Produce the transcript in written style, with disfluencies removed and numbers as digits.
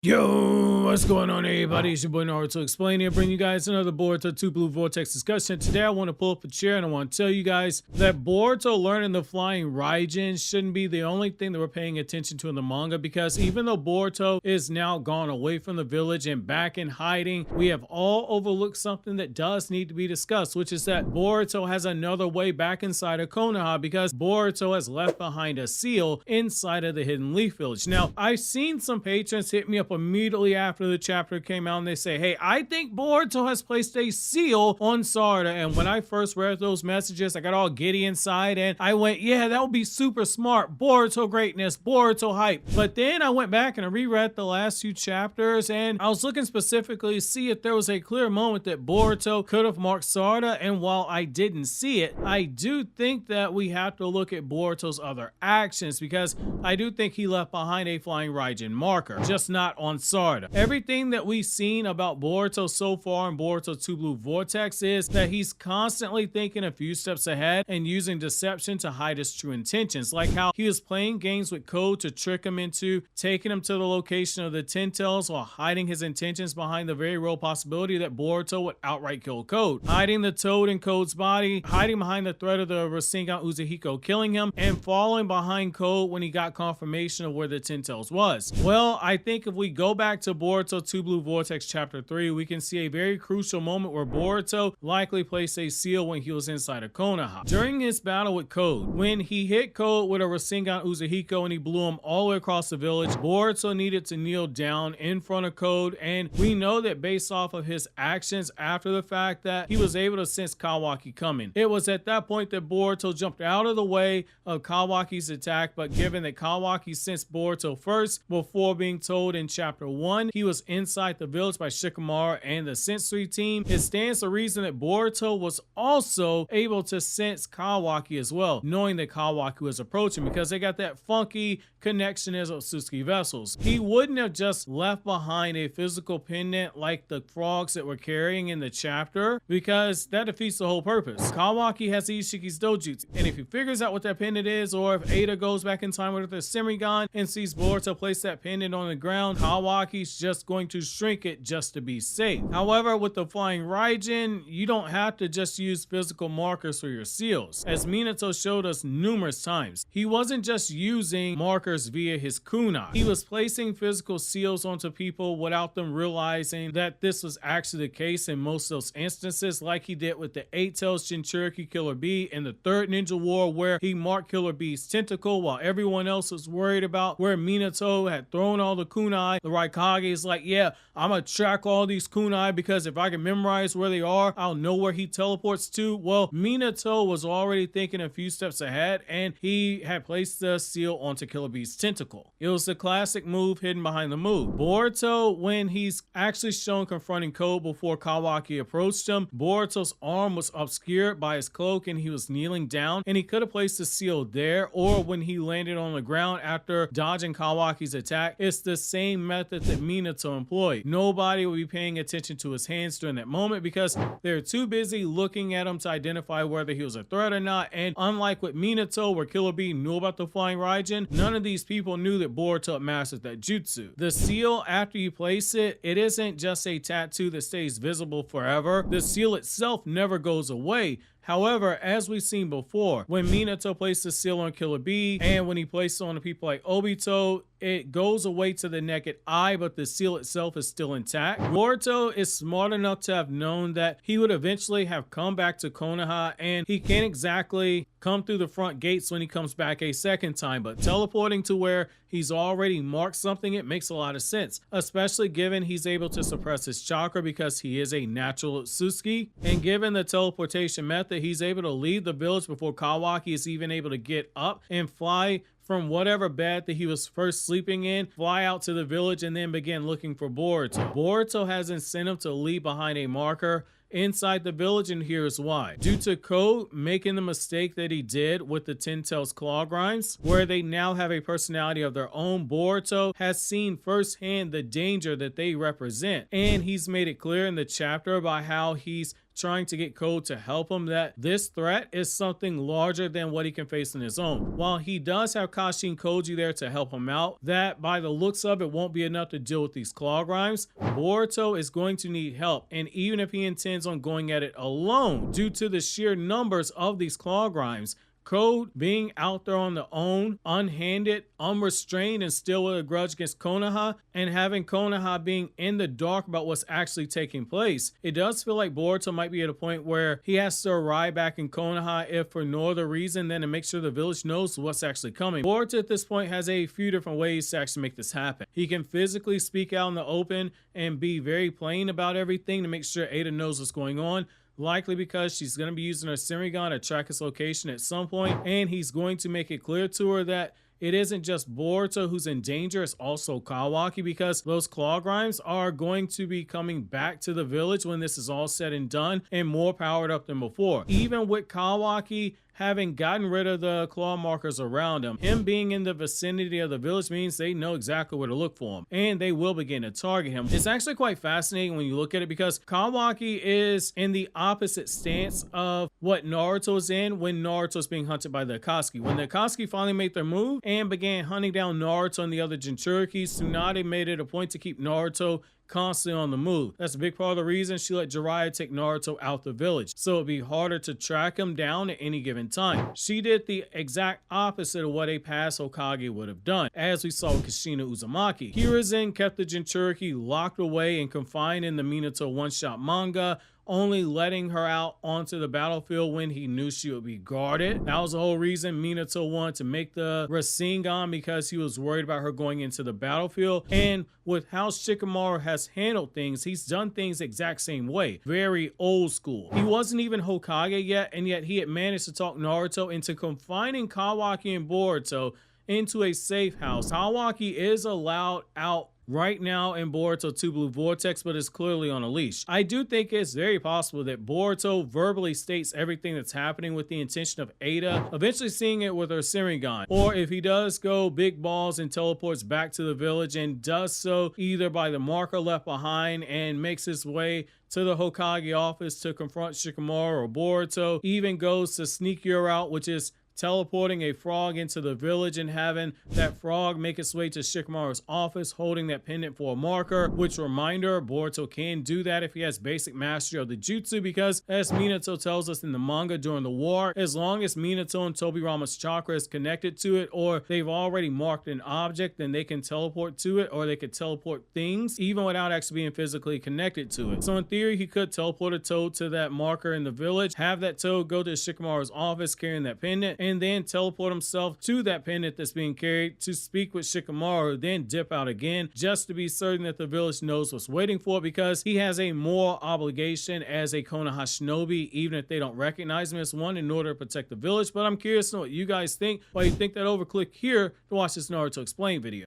Yo, what's going on, everybody? It's your boy Naruto Explain here, bringing you guys another Boruto 2 Blue Vortex discussion. Today I want to pull up a chair and I want to tell you guys that Boruto learning the flying Raijin shouldn't be the only thing that we're paying attention to in the manga, because even though Boruto is now gone away from the village and back in hiding, we have all overlooked something that does need to be discussed, which is that Boruto has another way back inside of Konoha, because Boruto has left behind a seal inside of the Hidden Leaf Village. Now, I've seen some patrons hit me up immediately after the chapter came out and they say, hey, I think Boruto has placed a seal on Sarada. And when I first read those messages, I got all giddy inside and I went, yeah, that would be super smart. Boruto greatness, Boruto hype. But then I went back and I reread the last few chapters and I was looking specifically to see if there was a clear moment that Boruto could have marked Sarada. And while I didn't see it, I do think that we have to look at Boruto's other actions, because I do think he left behind a flying Raijin marker, just not on Sarada. Everything that we've seen about Boruto so far in Boruto 2 Blue Vortex is that he's constantly thinking a few steps ahead and using deception to hide his true intentions, like how he was playing games with Code to trick him into taking him to the location of the Ten Tails while hiding his intentions behind the very real possibility that Boruto would outright kill Code, hiding the toad in Code's body, hiding behind the threat of the Rasengan Uzuhiko killing him, and following behind Code when he got confirmation of where the Ten Tails was. Well, I think if we go back to Boruto 2 Blue Vortex chapter 3, we can see a very crucial moment where Boruto likely placed a seal when he was inside of Konoha. During his battle with Code, when he hit Code with a Rasengan Uzuhiko and he blew him all the way across the village, Boruto needed to kneel down in front of Code, and we know that based off of his actions after the fact that he was able to sense Kawaki coming. It was at that point that Boruto jumped out of the way of Kawaki's attack, but given that Kawaki sensed Boruto first before being told in chapter 1 he was inside the village by Shikamaru and the sensory team, it stands to reason that Boruto was also able to sense Kawaki as well, knowing that Kawaki was approaching, because they got that funky connection as Otsutsuki vessels. He wouldn't have just left behind a physical pendant like the frogs that were carrying in the chapter, because that defeats the whole purpose. Kawaki has Ishiki's dojutsu, and if he figures out what that pendant is, or if Ada goes back in time with her Semigon and sees Boruto place that pendant on the ground, Kawaki's just going to shrink it just to be safe. However, with the flying Raijin, you don't have to just use physical markers for your seals. As Minato showed us numerous times, he wasn't just using markers via his kunai. He was placing physical seals onto people without them realizing that this was actually the case in most of those instances, like he did with the 8-Tails Jinchuriki Killer Bee in the third Ninja War, where he marked Killer Bee's tentacle while everyone else was worried about where Minato had thrown all the kunai. The Raikage is like, yeah, I'm gonna track all these kunai, because if I can memorize where they are, I'll know where he teleports to. Well, Minato was already thinking a few steps ahead, and he had placed the seal onto Killer Bee's tentacle. It was the classic move hidden behind the move. Boruto, when he's actually shown confronting Code before Kawaki approached him, Boruto's arm was obscured by his cloak and he was kneeling down, and he could have placed the seal there, or when he landed on the ground after dodging Kawaki's attack. It's the same method that Minato employed. Nobody would be paying attention to his hands during that moment, because they're too busy looking at him to identify whether he was a threat or not. And unlike with Minato, where Killer Bee knew about the flying Raijin, none of these people knew that Boruto mastered that jutsu. The seal, after you place it, it isn't just a tattoo that stays visible forever. The seal itself never goes away. However, as we've seen before, when Minato placed the seal on Killer Bee and when he placed it on the people like Obito, it goes away to the naked eye, but the seal itself is still intact. Boruto is smart enough to have known that he would eventually have come back to Konoha, and he can't exactly come through the front gates when he comes back a second time, but teleporting to where he's already marked something, it makes a lot of sense, especially given he's able to suppress his chakra because he is a natural Otsutsuki, and given the teleportation method, he's able to leave the village before Kawaki is even able to get up and fly from whatever bed that he was first sleeping in, fly out to the village, and then begin looking for Boruto. Boruto has incentive to leave behind a marker inside the village, and here's why. Due to Code making the mistake that he did with the Ten Tails Claw Grinds, where they now have a personality of their own, Boruto has seen firsthand the danger that they represent, and he's made it clear in the chapter about how he's trying to get Code to help him that this threat is something larger than what he can face on his own. While he does have Kashi and Koji there to help him out, that by the looks of it won't be enough to deal with these claw grinds. Boruto is going to need help, and even if he intends on going at it alone, due to the sheer numbers of these claw grinds, Code being out there on their own, unhanded, unrestrained, and still with a grudge against Konoha, and having Konoha being in the dark about what's actually taking place, it does feel like Boruto might be at a point where he has to arrive back in Konoha if for no other reason than to make sure the village knows what's actually coming. Boruto at this point has a few different ways to actually make this happen. He can physically speak out in the open and be very plain about everything to make sure Ada knows what's going on, likely because she's going to be using her Sharingan to track his location at some point, and he's going to make it clear to her that it isn't just Boruto who's in danger, it's also Kawaki, because those claw grinds are going to be coming back to the village when this is all said and done and more powered up than before. Even with Kawaki having gotten rid of the claw markers around him being in the vicinity of the village means they know exactly where to look for him, and they will begin to target him. It's actually quite fascinating when you look at it, because Kawaki is in the opposite stance of what Naruto's in when Naruto's being hunted by the Akatsuki. When the Akatsuki finally made their move and began hunting down Naruto and the other Jinchurikis, Tsunade made it a point to keep Naruto constantly on the move. That's a big part of the reason she let Jiraiya take Naruto out the village, so it'd be harder to track him down at any given time. She did the exact opposite of what a past Hokage would have done, as we saw with Kushina Uzumaki. Hiruzen kept the Jinchuriki locked away and confined in the Minato one-shot manga, only letting her out onto the battlefield when he knew she would be guarded. That was the whole reason Minato wanted to make the Rasengan, because he was worried about her going into the battlefield. And with how Shikamaru has handled things, he's done things the exact same way. Very old school. He wasn't even Hokage yet, and yet he had managed to talk Naruto into confining Kawaki and Boruto into a safe house. Kawaki is allowed out right now in Boruto 2 Blue Vortex, but is clearly on a leash. I do think it's very possible that Boruto verbally states everything that's happening with the intention of Ada eventually seeing it with her Sharingan. Or if he does go big balls and teleports back to the village, and does so either by the marker left behind and makes his way to the Hokage office to confront Shikamaru, or Boruto even goes the sneakier route, which is teleporting a frog into the village and having that frog make its way to Shikamaru's office holding that pendant for a marker, which, reminder, Boruto can do that if he has basic mastery of the jutsu, because as Minato tells us in the manga during the war, as long as Minato and Tobirama's chakra is connected to it, or they've already marked an object, then they can teleport to it, or they could teleport things even without actually being physically connected to it. So in theory, he could teleport a toad to that marker in the village, have that toad go to Shikamaru's office carrying that pendant, and then teleport himself to that pendant that's being carried to speak with Shikamaru, then dip out again, just to be certain that the village knows what's waiting for, because he has a moral obligation as a Konoha shinobi, even if they don't recognize him as one, in order to protect the village. But I'm curious to know what you guys think. While you think that over, click here to watch this Naruto Explain video.